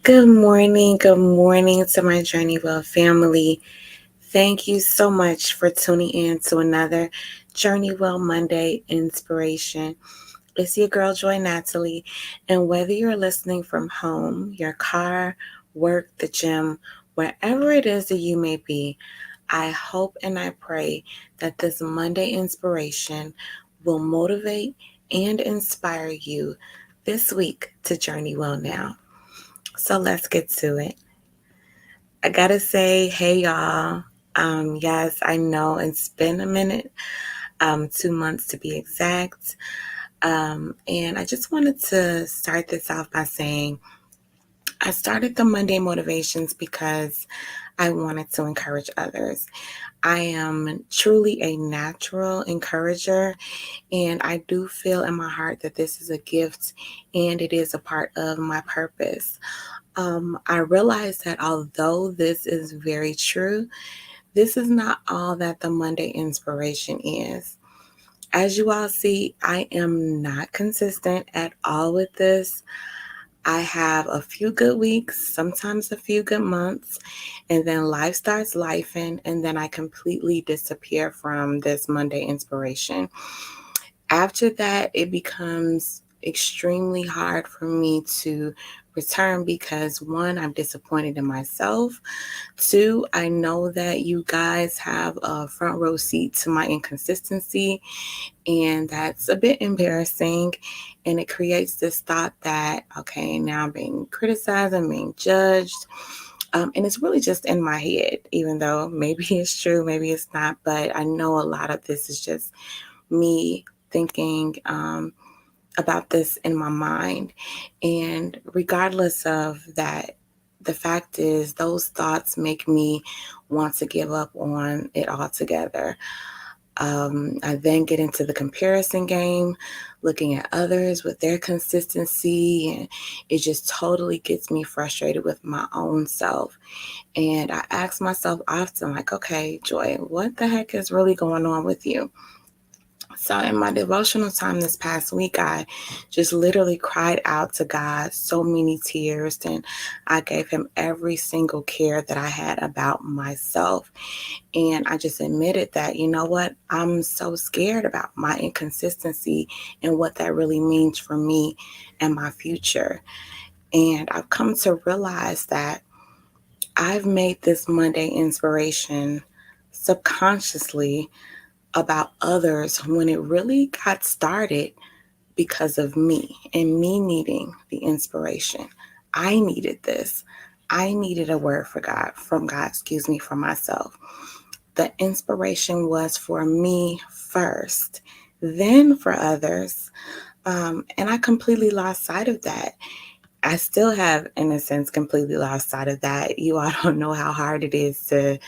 Good morning to my Journey Well family. Thank you so much for tuning in to another Journey Well Monday inspiration. It's your girl, Joy Natalie, and whether you're listening from home, your car, work, the gym, wherever it is that you may be, I hope and I pray that this Monday inspiration will motivate and inspire you this week to Journey Well now. So let's get to it. I gotta say, hey y'all. Yes, I know it's been a minute, 2 months to be exact. And I just wanted to start this off by saying I started the Monday motivations because I wanted to encourage others. I am truly a natural encourager, and I do feel in my heart that this is a gift and it is a part of my purpose. I realize that although this is very true, this is not all that the Monday inspiration is. As you all see, I am not consistent at all with this. I have a few good weeks, sometimes a few good months, and then life starts lifing, and then I completely disappear from this Monday inspiration. After that, it becomes extremely hard for me to return because one, I'm disappointed in myself. Two, I know that you guys have a front row seat to my inconsistency, and that's a bit embarrassing. And it creates this thought that, okay, now I'm being criticized, I'm being judged. And it's really just in my head, even though maybe it's true, maybe it's not. But I know a lot of this is just me thinking about this in my mind. And regardless of that, the fact is, those thoughts make me want to give up on it altogether. I then get into the comparison game, looking at others with their consistency, and it just totally gets me frustrated with my own self. And I ask myself often, like, okay, Joy, what the heck is really going on with you? So, in my devotional time this past week, I just literally cried out to God so many tears, and I gave Him every single care that I had about myself. And I just admitted that, you know what, I'm so scared about my inconsistency and what that really means for me and my future. And I've come to realize that I've made this Monday inspiration subconsciously about others when it really got started because of me and me needing the inspiration. I needed this. I needed a word from God, for myself. The inspiration was for me first, then for others. And I completely lost sight of that. I still have, in a sense, completely lost sight of that. You all don't know how hard it is to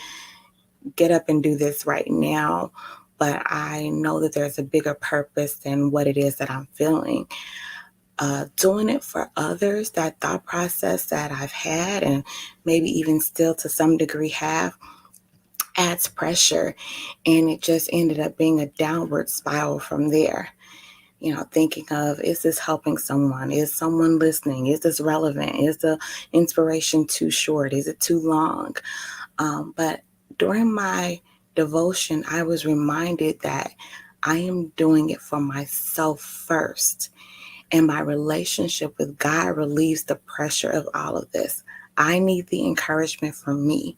get up and do this right now, but I know that there's a bigger purpose than what it is that I'm feeling. Doing it for others, that thought process that I've had and maybe even still to some degree have, adds pressure, and it just ended up being a downward spiral from there. Thinking of, is this helping someone? Is someone listening? Is this relevant? Is the inspiration too short? Is it too long? But during my devotion, I was reminded that I am doing it for myself first. And my relationship with God relieves the pressure of all of this. I need the encouragement from me.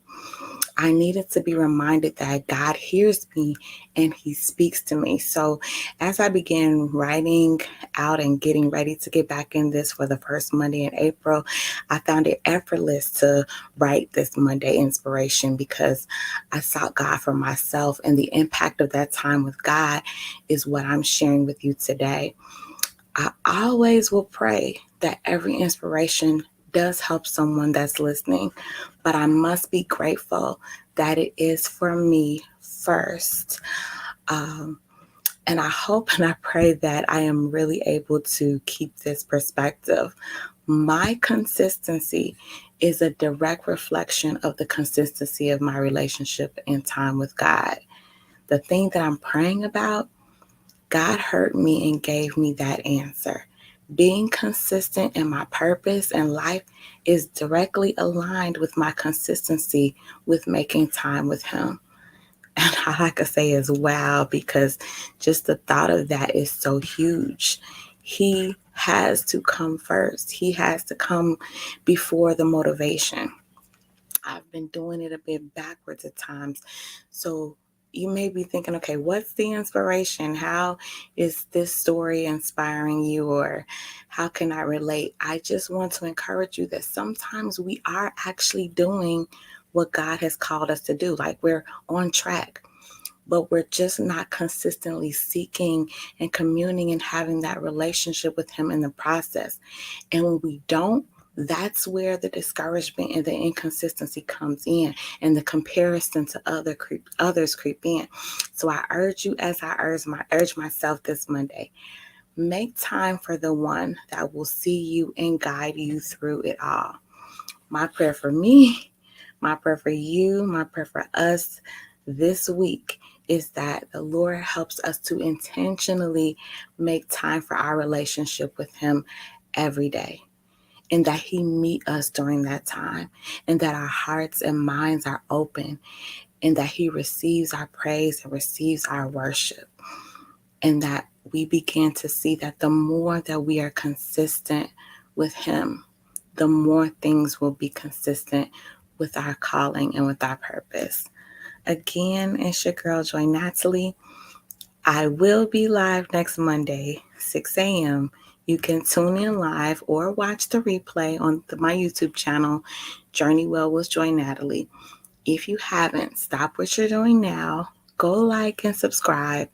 I needed to be reminded that God hears me and He speaks to me. So, as I began writing out and getting ready to get back in this for the first Monday in April, I found it effortless to write this Monday inspiration because I sought God for myself, and the impact of that time with God is what I'm sharing with you today. I always will pray that every inspiration does help someone that's listening, but I must be grateful that it is for me first. Um, and I hope and I pray that I am really able to keep this perspective. My consistency is a direct reflection of the consistency of my relationship and time with God. The thing that I'm praying about, God heard me and gave me that answer. Being consistent in my purpose in life is directly aligned with my consistency with making time with Him. And all I could say is wow, because just the thought of that is so huge. He has to come first, He has to come before the motivation. I've been doing it a bit backwards at times. So you may be thinking, okay, what's the inspiration? How is this story inspiring you? Or how can I relate? I just want to encourage you that sometimes we are actually doing what God has called us to do. Like we're on track, but we're just not consistently seeking and communing and having that relationship with Him in the process. And when we don't, that's where the discouragement and the inconsistency comes in, and the comparison to others creep in. So I urge you, as I urge myself this Monday, make time for the one that will see you and guide you through it all. My prayer for me, my prayer for you, my prayer for us this week is that the Lord helps us to intentionally make time for our relationship with Him every day, and that He meet us during that time, and that our hearts and minds are open, and that He receives our praise and receives our worship, and that we begin to see that the more that we are consistent with Him, the more things will be consistent with our calling and with our purpose. Again, it's your girl, Joy Natalie. I will be live next Monday, 6 a.m. You can tune in live or watch the replay on my YouTube channel, Journey Well with Joy Natalie. If you haven't, stop what you're doing now. Go like and subscribe.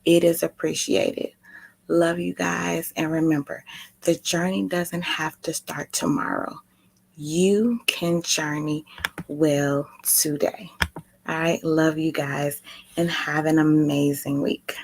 It is appreciated. Love you guys. And remember, the journey doesn't have to start tomorrow. You can journey well today. All right. Love you guys and have an amazing week.